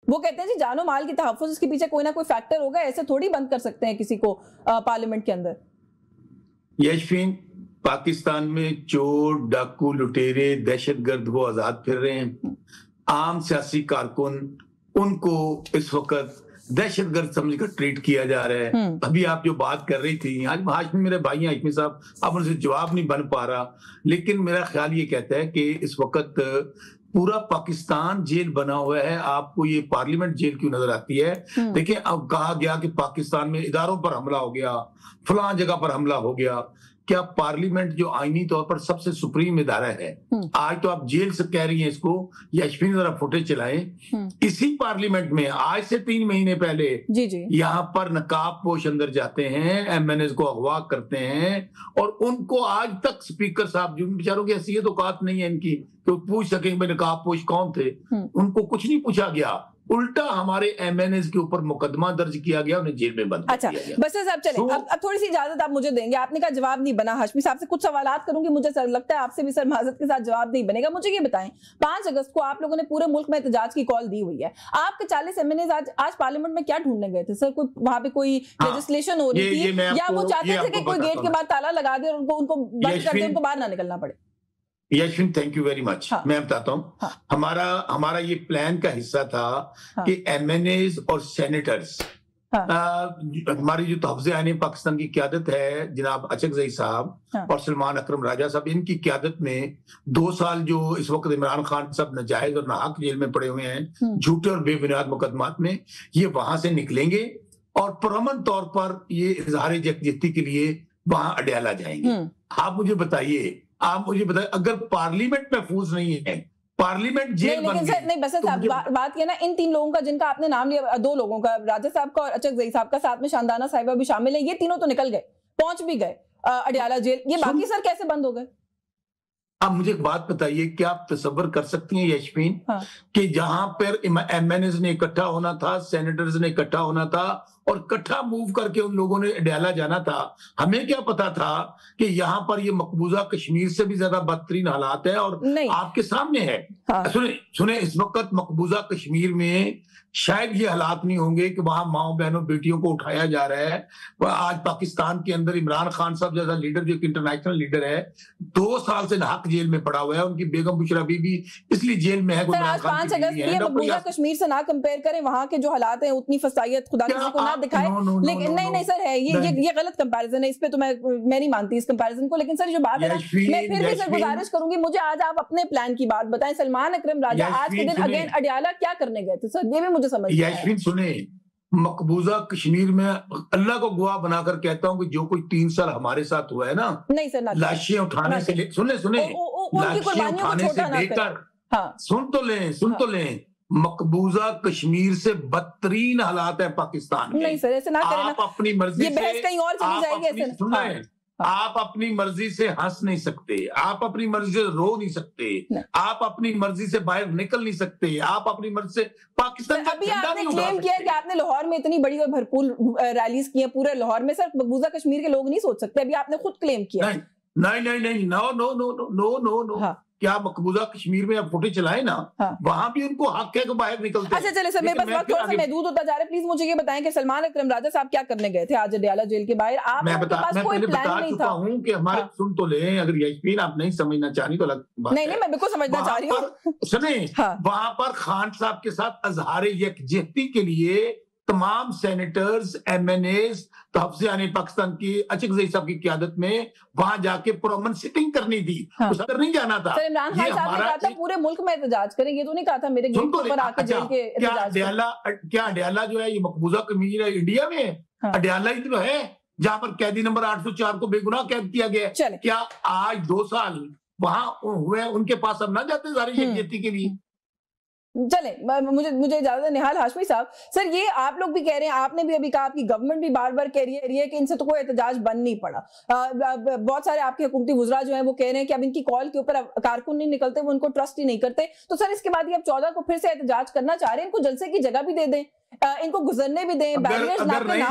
वो कहते हैं जी जानो माल की तहफ़्फ़ुज़, इसके पीछे कोई ना कोई फैक्टर होगा, ऐसे थोड़ी बंद कर सकते हैं किसी को पार्लियामेंट के अंदर। यशफीन, पाकिस्तान में चोर, डाकू, लुटेरे, दहशतगर्द वो आजाद फिर रहे हैं। आम सियासी कारकुन, उनको इस वक्त दहशतगर्द समझकर ट्रीट किया जा रहा है। अभी आप जो बात कर रही थी, आज हाशमी मेरे भाई हैं हाशमी साहब, अब उनसे जवाब नहीं बन पा रहा, लेकिन मेरा ख्याल ये कहता है कि इस वक्त पूरा पाकिस्तान जेल बना हुआ है। आपको ये पार्लियामेंट जेल क्यों नजर आती है? देखिए, अब कहा गया कि पाकिस्तान में इदारों पर हमला हो गया, फलां जगह पर हमला हो गया। क्या पार्लियामेंट जो आईनी तौर पर सबसे सुप्रीम इदारा है, आज तो आप जेल से कह रही हैं इसको। यशफीन जरा फुटेज चलाएं, इसी पार्लियामेंट में आज से 3 महीने पहले यहाँ पर नकाबपोश अंदर जाते हैं, एमएनएस को अगवा करते हैं, और उनको आज तक स्पीकर साहब, जो बेचारों की हैसियत औकात नहीं है इनकी तो पूछ सकें भाई नकाबपोश कौन थे, उनको कुछ नहीं पूछा गया। उल्टा हमारे एमएनएस के ऊपर मुकदमा दर्ज किया गया, उन्हें जेल में बंद अच्छा, किया गया। बस साहब चले, अब थोड़ी सी इजाजत आप मुझे देंगे। आपने कहा जवाब नहीं बना, हाशमी साहब से कुछ सवालात करूंगी, मुझे सर लगता है आपसे भी सर माजरत के साथ जवाब नहीं बनेगा। मुझे ये बताएं, 5 अगस्त को आप लोगों ने पूरे मुल्क में एहतजाज की कॉल दी हुई है, आपके 40 एमएनएस आज पार्लियामेंट में क्या ढूंढने गए थे सर? कोई वहां पे कोई लेजिस्लेशन हो रही थी, या वो चाहते थे कि कोई गेट के बाद ताला लगा दे और उनको बंद कर दे, उनको बाहर ना निकलना पड़े? Yashwin, thank you very much. मैं बताता हूँ, हमारा ये प्लान का हिस्सा था कि एमएनएस और सेनेटर्स, हमारी जो तहफ़्फ़ुज़ आईन पाकिस्तान की क़यादत है, जनाब अचकज़ई साहब और सलमान अकरम राजा साहब, इनकी क़यादत में 2 साल जो इस वक्त इमरान खान साहब नाजायज और नाहक जेल में पड़े हुए हैं, झूठे और बेबुनियाद मुकदमात में, ये वहां से निकलेंगे और पुरअमन तौर पर ये इज़हार यकजहती के लिए वहां अडयाला जाएंगे। आप मुझे बताइए, अगर पार्लियामेंट महफूज नहीं है, पार्लियामेंट जेल बन गई, नहीं बस बात किया ना इन 3 लोगों का जिनका आपने नाम लिया, 2 लोगों का, राजा साहब का और अचकज़ई साहब का, साथ में शानदाना साहिबा भी शामिल है, ये तीनों तो निकल गए, पहुंच भी गए अडयाला जेल, ये बाकी सर कैसे बंद हो गए? आप मुझे एक बात बताइए, क्या आप तसव्वुर कर सकती हैं यशफीन कि जहां पर एमएनएस ने इकट्ठा होना था, सेनेटर्स ने इकट्ठा होना था और इकट्ठा मूव करके उन लोगों ने अडयाला जाना था, हमें क्या पता था कि यहाँ पर ये मकबूजा कश्मीर से भी ज्यादा बदतरीन हालात है और आपके सामने है। सुने, इस वक्त मकबूजा कश्मीर में शायद ये हालात नहीं होंगे कि वहां माओ बहनों बेटियों को उठाया जा रहा है। आज पाकिस्तान के अंदर इमरान खान साहब जैसा लीडर, जो इंटरनेशनल लीडर है, 2 साल से नाहक जेल में पड़ा हुआ है, उनकी बेगम बुशरा बीबी इसलिए जेल में है। 5 अगस्त ये मकबूजा कश्मीर से ना कंपेयर करें, वहां के जो हालात हैं उतनी फसाइयत खुदा किसी को ना दिखाए, लेकिन नहीं सर है ये गलत कंपैरिजन है, इस पे तो मैं नहीं मानती इस कंपैरिजन को। लेकिन सर जो बात है ना, मैं फिर भी सर गुजारिश करूंगी, मुझे आज आप अपने प्लान की बात बताएं। सलमान अकरम राजा आज के दिन अगेन अडयाला क्या करने गए थे सर, ये भी मुझे समझ नहीं आया। सुने, मकबूजा कश्मीर में अल्लाह को गवाह बनाकर कहता हूँ कि जो कोई 3 साल हमारे साथ हुआ है ना, नहीं सर, लाशें उठाने से सुने लाशें उठाने से लेकर, सुन तो लें, मकबूजा कश्मीर से बदतरीन हालात है पाकिस्तान में। नहीं सर, ऐसे ना करें, आप अपनी मर्जी ये बहस कहीं और चली जाएगी। आप अपनी मर्जी से हंस नहीं सकते, आप अपनी मर्जी से रो नहीं सकते, आप अपनी मर्जी से बाहर निकल नहीं सकते, आप अपनी मर्जी से पाकिस्तान का अभी आपने क्लेम किया कि आपने लाहौर में इतनी बड़ी और भरपूर रैलीज की है पूरे लाहौर में, सर मकबूजा कश्मीर के लोग नहीं सोच सकते, अभी आपने खुद क्लेम किया। नहीं, नो, क्या मकबूजा कश्मीर में आप फुटेज चलाए ना, वहां भी उनको हक है कि बाहर निकलते हैं। अच्छा चले सर, मेरे पास वक्त थोड़ा सा महदूद होता जा रहा है, प्लीज मुझे ये बताएं कि सलमान अकरम राजा साहब क्या करने गए थे आज अडयाला जेल के बाहर? मैं बता चुका हूँ कि हमारे सुन तो लें, अगर यशफीन आप नहीं समझना चाह रही तो अलग बात। नहीं, मैं बिल्कुल समझना चाह रही हूँ। सुने, वहां पर खान साहब के साथ इज़हार यकजहती के लिए तमाम सेनेटर्स, एमएनएस, तहफ़्फ़ुज़ आईन पाकिस्तान की अचकज़ई साहब की क़यादत में वहां जाके पुरअमन सिटिंग करनी थी, उस पर नहीं जाना था। इमरान खान साहब ने कहा था पूरे मुल्क में एहतजाज करेंगे, तो नहीं कहा था मेरे गेट पर आके जेल के एहतजाज। क्या अडयाला जो है ये मकबूजा कश्मीर है, इंडिया में है? अडयाला ही तो है जहां पर कैदी नंबर 804 को बेगुनाह कैद किया गया। क्या आज 2 साल वहां हुए, उनके पास अब ना जाते सारी यकजहती के लिए? चले, मुझे इजाजत है। निहाल हाशमी साहब, सर ये आप लोग भी कह रहे हैं, आपने भी अभी कहा, आपकी गवर्नमेंट भी बार बार कह रही है कि इनसे तो कोई एहतजाज बन नहीं पड़ा। बहुत सारे आपके हुकूमती वुज़रा जो हैं वो कह रहे हैं कि अब इनकी कॉल के ऊपर कारकुन नहीं निकलते, वो उनको ट्रस्ट ही नहीं करते। तो सर इसके बाद ये अब 14 को फिर से एहतजाज करना चाह रहे हैं, इनको जलसे की जगह भी दे दें, इनको गुजरने भी दें, बैरियर्स ना लगाएं,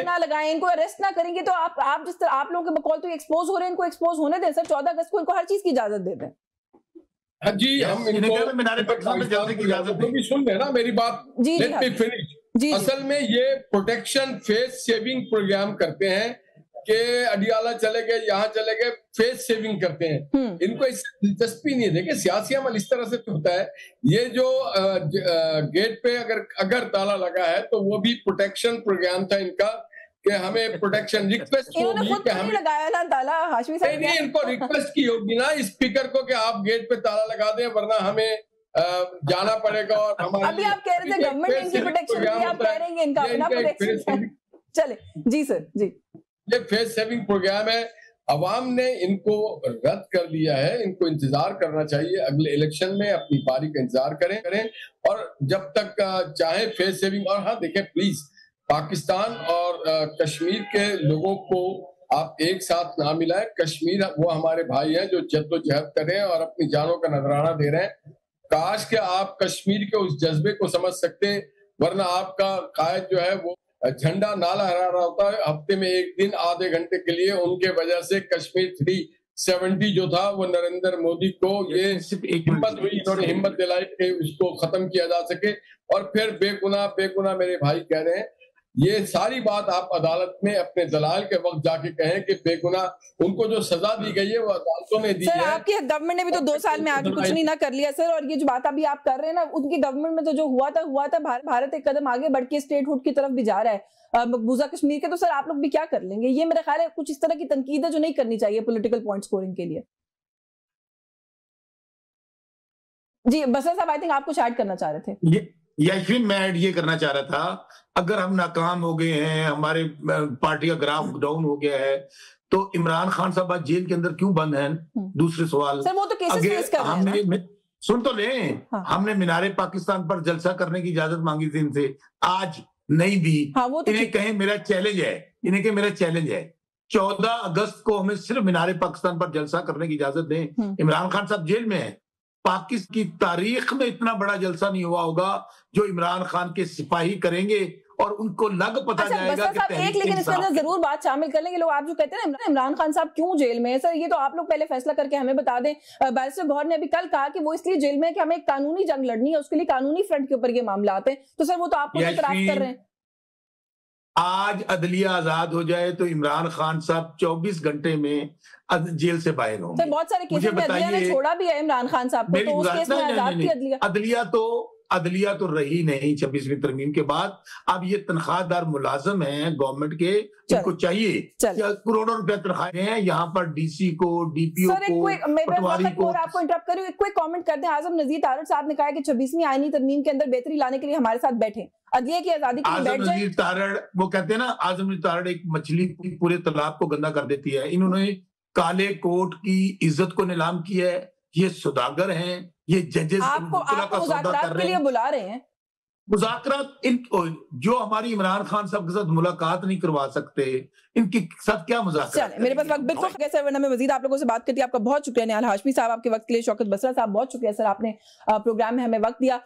ना लगाएं, इनको अरेस्ट ना करेंगे तो आप जिस तरह आप लोगों के बकौल तो एक्सपोज हो रहे हैं, इनको एक्सपोज होने दें सर। 14 अगस्त को इनको हर चीज की इजाजत दे दें। हाँ जी, हम इनको मीनारे पाकिस्तान में जलसे की इजाजत भी सुन लेना मेरी बात, लेट मी फिनिश। असल में ये प्रोटेक्शन फेस सेविंग प्रोग्राम करते हैं कि अडियाला चले गए, यहाँ चले गए, फेस सेविंग करते हैं। इनको इससे दिलचस्पी नहीं है। देखिए सियासी अमल इस तरह से तो होता है, ये जो गेट पे अगर ताला लगा है तो वो भी प्रोटेक्शन प्रोग्राम था इनका कि हमें प्रोटेक्शन रिक्वेस्ट इन्होंने खुद तो नहीं लगाया ना ताला, हाशमी साहब नहीं, इनको रिक्वेस्ट की होगी ना स्पीकर को कि आप गेट पे ताला लगा दें वरना हमें जाना पड़ेगा। और हमारे अभी आप कह रहे थे गवर्नमेंट ने इनकी प्रोटेक्शन की, आप कह रहे हैं इनका अपना प्रोटेक्शन। चले जी सर जी, ये फेस सेविंग प्रोग्राम है, अवाम ने इनको रद्द कर दिया है। इनको इंतजार करना चाहिए, अगले इलेक्शन में अपनी बारी का इंतजार करें और जब तक चाहे फेस सेविंग। और हाँ देखें प्लीज, पाकिस्तान और कश्मीर के लोगों को आप एक साथ ना मिलाएं। कश्मीर वो हमारे भाई हैं जो जद्दोजहद कर रहे हैं और अपनी जानों का नजराना दे रहे हैं। काश के आप कश्मीर के उस जज्बे को समझ सकते, वरना आपका कायद जो है वो झंडा ना लहरा रहा होता है हफ्ते में एक दिन आधे घंटे के लिए। उनके वजह से कश्मीर 370 जो था वो नरेंद्र मोदी को ये हिम्मत हुई, इन्होंने हिम्मत दिलाई कि उसको खत्म किया जा सके। और फिर बेगुनाह मेरे भाई कह रहे हैं, ये सारी बात आप अदालत में अपने दलाल के वक्त जाके कहें कि बेगुनाह उनको जो सजा दी गई है वो अदालतों ने दी है। आपकी गवर्नमेंट ने भी तो 2 साल में आगे कुछ नहीं ना कर लिया सर। और ये जो बात अभी आप कर रहे हैं ना, उनकी गवर्नमेंट में तो जो हुआ था भारत एक कदम आगे बढ़ के स्टेटहुड की तरफ भी जा रहा है मकबूजा कश्मीर के। तो सर आप लोग भी क्या कर लेंगे? ये मेरा ख्याल है कुछ इस तरह की तनकीद है जो नहीं करनी चाहिए पॉलिटिकल पॉइंट स्कोरिंग के लिए। जी बसर साहब, आई थिंक आप कुछ ऐड करना चाह रहे थे। यशविन, मैं ऐड ये करना चाह रहा था, अगर हम नाकाम हो गए हैं, हमारे पार्टी का ग्राफ डाउन हो गया है, तो इमरान खान साहब आज जेल के अंदर क्यों बंद हैं? दूसरे सवाल सर, वो तो केसेस फेस कर रहे हैं ना। सुन तो लें, हमने मीनारे पाकिस्तान पर जलसा करने की इजाजत मांगी थी इनसे, आज नहीं दी। तो इन्हें कहें मेरा चैलेंज है, इन्हें कहें मेरा चैलेंज है 14 अगस्त को हमें सिर्फ मीनारे पाकिस्तान पर जलसा करने की इजाजत दें। इमरान खान साहब जेल में है। पाकिस्तान की तारीख में इतना बड़ा जलसा नहीं हुआ होगा जो इमरान खान के सिपाही करेंगे और उनको लग पता जाएगा कि एक, लेकिन इसके अंदर जरूर बात शामिल कर लेंगे लोग। आप जो कहते हैं ना इमरान खान साहब क्यों जेल में है, सर ये तो आप लोग पहले फैसला करके हमें बता दें। बैरिस्टर गौहर ने अभी कल कहा कि वो इसलिए जेल में है कि हमें एक कानूनी जंग लड़नी है, उसके लिए कानूनी फ्रंट के ऊपर ये मामला आते हैं। तो सर वो तो आपको इतराज कर रहे हैं। आज अदलिया आजाद हो जाए तो इमरान खान साहब 24 घंटे में जेल से बाहर होंगे। बहुत सारे केसेस में अदलिया ने छोड़ा भी है इमरान खान साहब को, तो उस केस में आजाद थी अदलिया तो रही नहीं 26वीं तरमीम के बाद। अब ये तनख्वाहदार मुलाजिम हैं गवर्नमेंट के, इनको चाहिए करोड़ों रुपया तनख्वाहें हैं। यहाँ पर डीसी को, डीपीओ को, पटवारी को। आपको इंटरप्ट करूं, एक क्विक कमेंट करते हैं। आजम नजीर तारड़ साहब ने कहा है कि 26वीं आईनी तरमीम के अंदर बेहतरी लाने के लिए हमारे साथ बैठे, अदलिया की आजादी के लिए बैठ जाए। नजीर तारड़, वो कहते हैं ना, आजम नजीर तारड़ एक मछली पूरे तालाब को गंदा कर देती है। इन्होंने काले कोट की इज्जत को नीलाम किया है। ये सौदागर हैं, ये जजेस आपको मुज़ाकरात के लिए बुला रहे हैं। मुज़ाकरात जो हमारी इमरान खान साहब के साथ मुलाकात नहीं करवा सकते, इनके साथ क्या मुज़ाकरात? मेरे पास वक्त बिल्कुल कैसे, वरना मैं मजीद आप लोगों से बात करती। आपका बहुत शुक्रिया निहाल हाशमी साहब, आपके वक्त के लिए। शौकत बसरा साहब बहुत शुक्रिया सर, आपने प्रोग्राम में हमें वक्त दिया।